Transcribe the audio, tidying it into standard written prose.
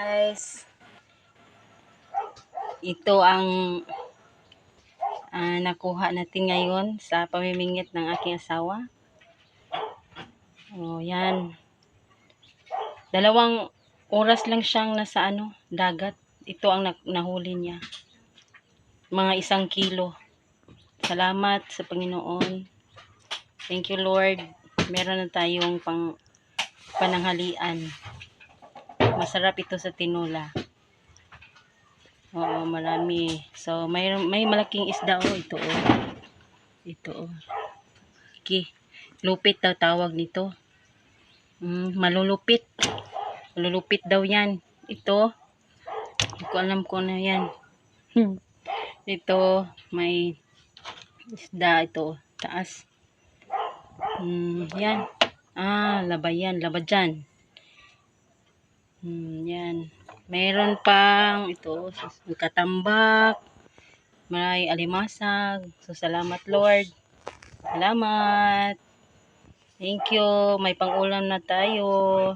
Guys, ito ang nakuha natin ngayon sa pamimingit ng aking asawa. Oh, yan. 2 oras lang siyang nasa dagat. Ito ang nahuli niya. Mga 1 kilo. Salamat sa Panginoon. Thank you, Lord. Meron na tayong pananghalian. Masarap ito sa tinola. Oo, marami. So, may malaking isda ito Ito Okay. Lupit daw tawag nito. Malulupit. Malulupit daw yan. Ito. Hindi ko alam kung ano yan. Ito, may isda ito. Taas. Yan. Labayan. Labadyan. Yan. Mayroon pang ito. Katambak. May alimasag. So, salamat Lord. Salamat. Thank you. May pang-ulam na tayo.